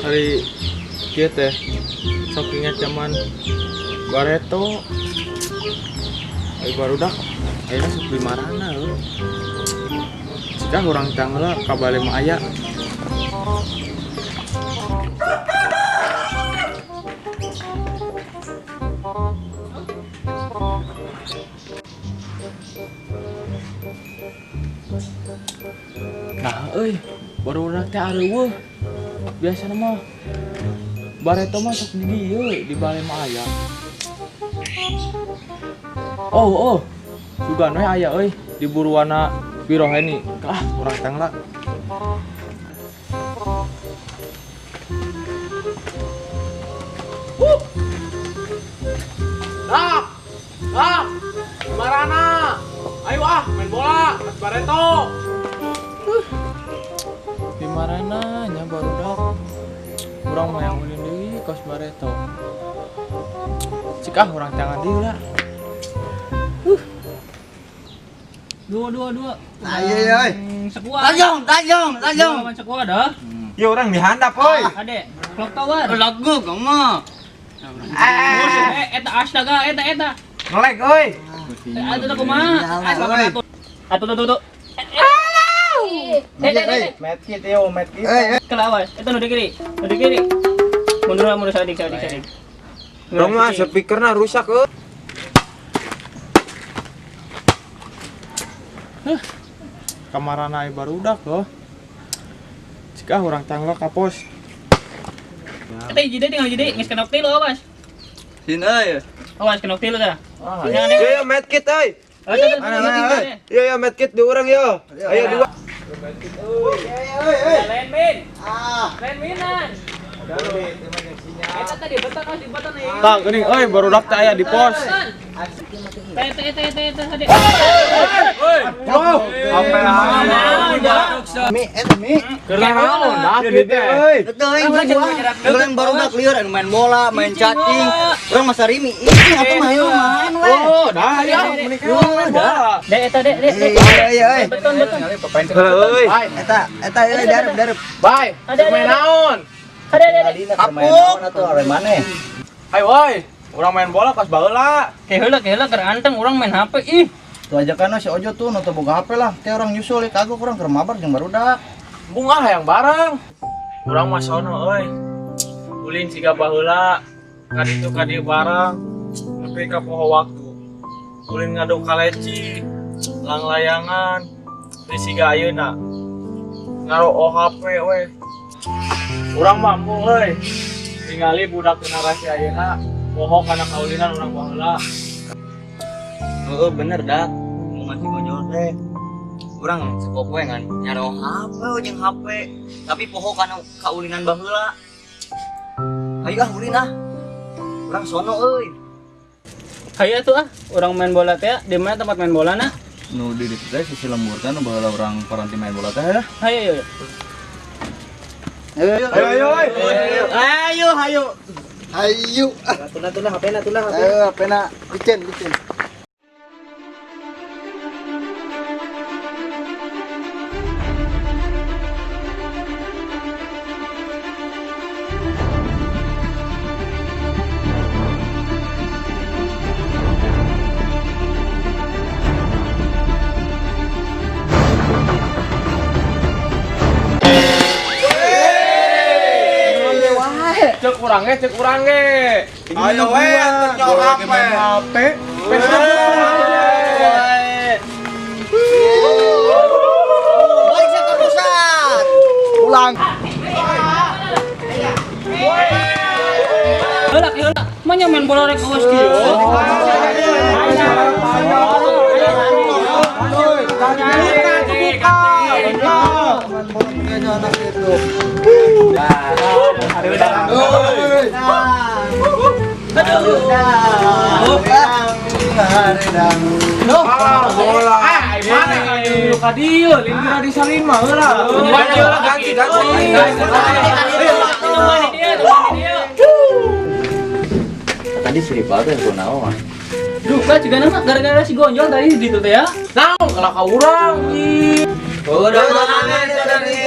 hari kieu teh sok inget zaman Bareto. Ai barudak ayeuna sok di marana euy. Jika urang teh heula ka bale mah aya. Nah, barudak teh areueuh. Biasana mah Bareto mah sok di dieu di bale mah aya. Oh, sugan we aya euy di buruana Biroheni. Urang teh lah. Dak, marana. Ayo main bola, Mas Bareto. Di marana nya barudak. Urang mah yang ulin deui Kos Bareto. Cik urang teh ngadi lah. Dua. Ayo. Sekuat. Tajong. Lawan sekuat dah. Ya orang dihandap euy. Ade, clock tower. Lagu kamu. Eta astaga, eta. Ngelag euy. Atuh kumaha? Atuh. Medkit yo, medkit. Kelawas. Eta nu di kiri. Mundur sadik. Dong mah speakerna rusak euy. Kamarana ai barudak loh. Cika urang tangga ka pos. Eta tinggal geus kenok tilu awas. Sin euy. Awas kenok tilu dah. Yo medkit euy. Yo medkit dua orang yo. Ayo dua. Lain minan. Eta tadi betak di batan nih. Tang geuning barudak teh aya di pos. Eta hade. Mi. Keur naon dah kieu teh. Orang barudak lieur anu main bola, main cacing. Urang mah sarimi. Ih, atuh main we. Dah ya. Dek eta dek. Ayo. Beton. Euy. Eta euy darep. Bye. Main naon? Ada. Apuk atuh are maneh. Ayo woi, urang main bola pas baheula. Keheula keur anteng urang main HP ih. Tuh ajakan si Ojo tuh nu teu boga HP lah. Teh orang nyusul kagok urang keur mabar jeung barudak. Bunga hayang bareng. Urang mah sono euy. Ulin siga baheula. Ka ditu ka dieu bareng. Nepi ka poho waktu. Ulin ngaduk kaleci, lang-layangan. Teu siga ayeuna. Ngaro OHP we. Urang mampu euy. Ningali budak generasi ayeuna poho kana kaulinan urang baheula. Heeh bener dak. Mau masih gojol teh. Urang sekop we ngan nyaro HP jeung HP. Tapi poho kana kaulinan baheula. Hayu ulin Urang sono euy. Hayu atuh urang main bola teh di mana tempat main bolana? Nu di ditu teh sisi lembur teh nu baheula urang paranti main bola teh ya. Hayu. Ayo. Tuna HP-na. HP-na licin. Cek urang ge. Ayo we antuk HP. Pulang. Heula. Manya main bola rek awas kieu. Ka dieu, lingkira di salin mah heula. Ganti. Tadi si Rival tuh yang kunaon. Duh, kan juga nama gara-gara si Gonjol tadi di situ teh ya. Naon kalau ka urang ih. Udah mana tadi?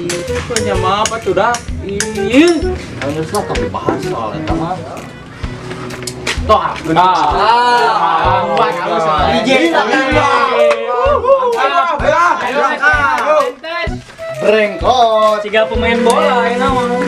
Itu punya mah apa tuh dah? Ih, harus lah kami bahas soal itu mah. Toh, buat kamu soal DJ Brengkot. Tiga pemain bola ini mah.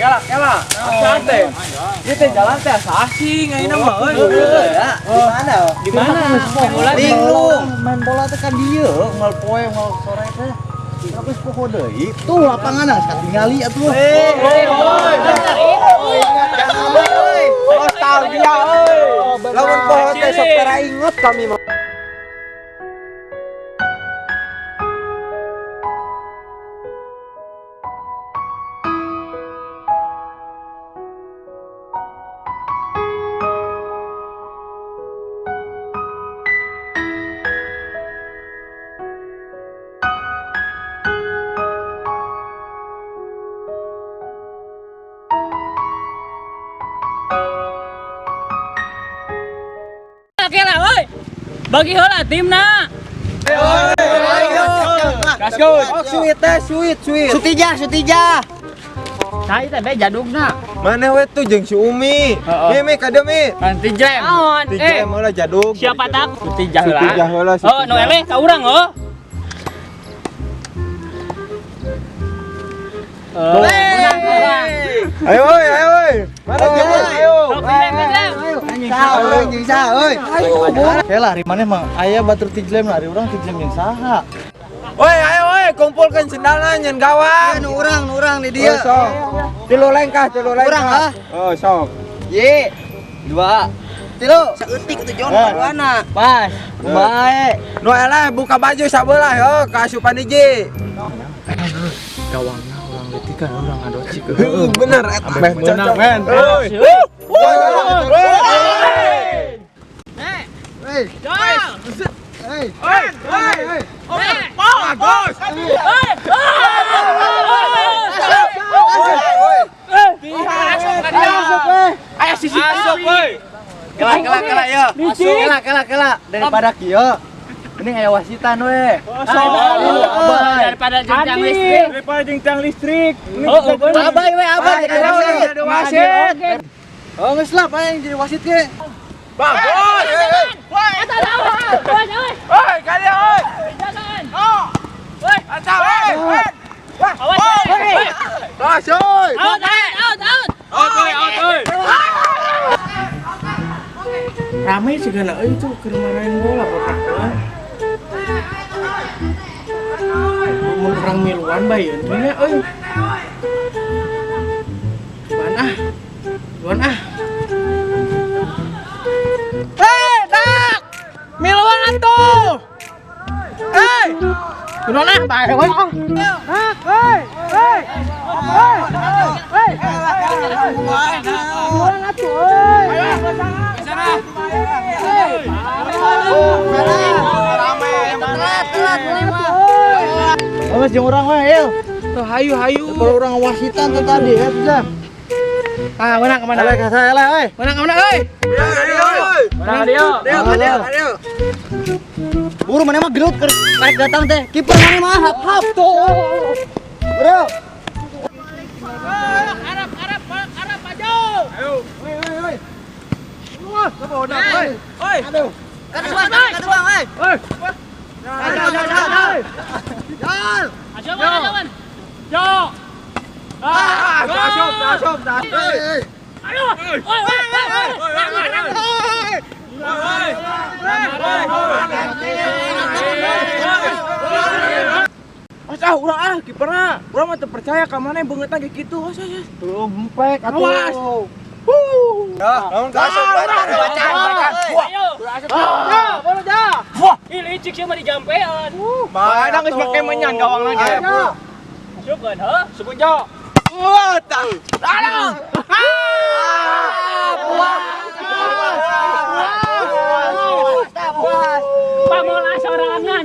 Kela, santai. Kita jalan teh asing ayeuna mah euy. Di mana? Main bola di main bola teh kan dieu, mal poe mal sore teh. Tapi poho deui. Tuh lapangan katingali atuh. Nostalgia euy. Lamun poho teh sok terainget kami mah. Kela, oi. Bagi heula timna. Gaskun. Oh, sweet teh, sweet. Sutija. Cai teh be jadugna. Mana we tuh jeung si Umi. Mimi ka dieu Mi. Nanti jam. Naon? Ti jam heula jaduk. Siapa tak? Sutijah heula. Sutijah heula. Oh, nu eleh ka urang oh. Ayo euy. Mana jeung ayo. Jeung saha euy? Kela ari maneh mah aya batur tijlem ari urang tijlem jeung saha? Woi, ayo woi, kumpulkan sendalna nyen gawang. Nu urang di dieu. Sok. Tilu lengkah. Urang, ah. Oh, sok. Ye. 2 3 saeutik teh Jon kaduana. Pas. Bae. Nu eleh buka baju sabelah yo ka asupan hiji. Gawangna urang leutik kan urang ngadocik. Bener eta meh menang men. Ayo sisi masuk euy. Kela ya. Kela daripada kieu. Mending aya wasitan we. Daripada jenjang listrik. Oh, abai we abai. Ada wasit. Oh, geus lah aya yang jadi wasit ge. Bagus. Woi, eta lawan. Oi, kalian oi. Jangan. Oh. Woi, Aca oi. awas. Tos oi. Out. Rame segala euy tuh keur main bola botak teh. Mun urang miluan bae teh nya euy. Luan ah. Hei, dak. Miluan atuh. Hei. Luan ah, bae we. Dak, hei. Luan atuh euy. Awas jeung urang we, Il. Tuh hayu. Kalau urang wasitan teh tadi ya sudah. Ah, mana kemana? Eleh ka saya eleh euy. Mana kemana euy? Mana dia? Ayo. Buru mana mah gelut keur naik datang teh. Kiper mana mah hap tuh. Bro. Arab maju. Ayo. Oi. Wah, apa udah? Oi. Aduh. Kaduang, euy. Jal. Aja lawan. Jo. Tasop. Aduh. Asa urang kiperna. Urang mah teu percaya ka maneh beungeutna ge kitu. Asa. Tuh empek Awas. Lamun kasih Baca. Ayo. Ya, bola ja. Ih licik sih mah dijampean. Mana geus make menyan gawang lagi. Masukkeun heuh. Sepunjo. Tah. Aduh.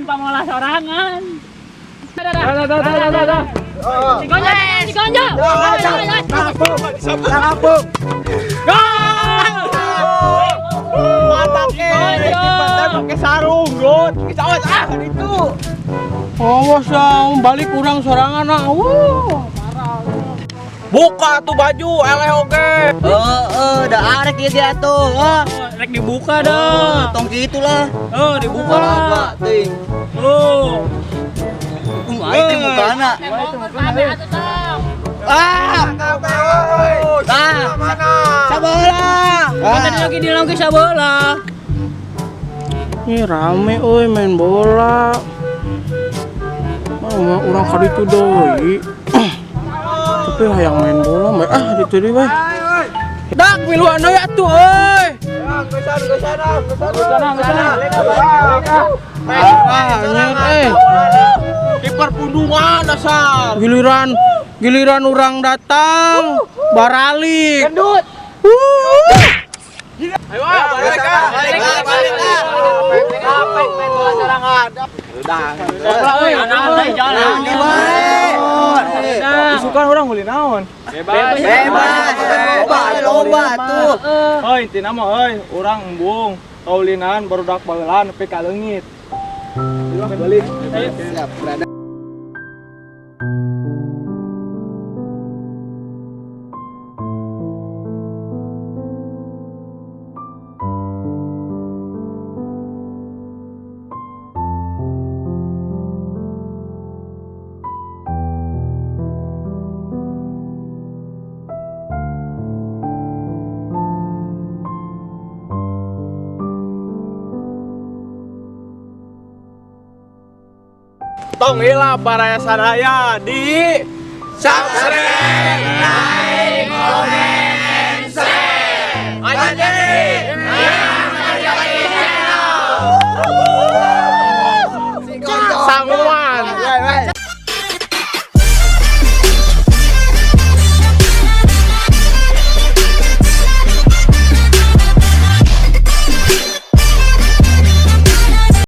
Pamola sorangan. Dah. Si Gonja. Ngapung. Mantap kiper pakai sarung, Got. Bisa awas itu. Awas balik kurang sorangan ah. Buka tuh baju, eleh oge. Da arek ieu dia tuh. Rek dibuka dah. Tong kitu lah. Dibuka lah. Ting. Aing teh mukana. Sabola. Tadi lagi sabola. Ini rame euy main bola. Mau urang ka ditu deui. Tapi hayang main bola mah ditu deui we. Dak miluan deui atuh euy. Kiper pundungan dasar. Giliran orang datang baralik. Gendut. Ayo balik. Main bola sorangan. Udah. Jalan di Isukan orang meuli naon? Bebas. Loba tuh. Heuy intina mah heuy urang embung kaulinan barudak baheula nepi ka leungit. Balik. Siap, berada. Tong heula para sadaya di Subscribe Like Comment Share.